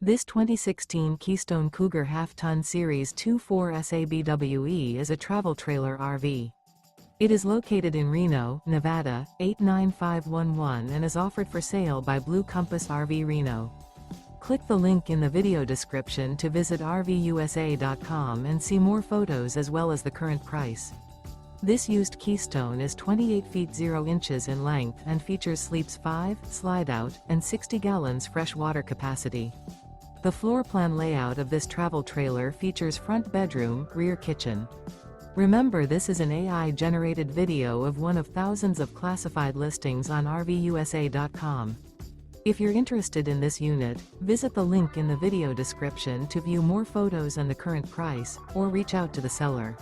This 2016 Keystone Cougar Half-Ton Series 24 SABWE is a travel trailer RV. It is located in Reno, Nevada, 89511 and is offered for sale by Blue Compass RV Reno. Click the link in the video description to visit RVUSA.com and see more photos as well as the current price. This used Keystone is 28 feet 0 inches in length and features sleeps 5, slide-out, and 60 gallons fresh water capacity. The floor plan layout of this travel trailer features front bedroom, rear kitchen. Remember, this is an AI-generated video of one of thousands of classified listings on RVUSA.com. If you're interested in this unit, visit the link in the video description to view more photos and the current price, or reach out to the seller.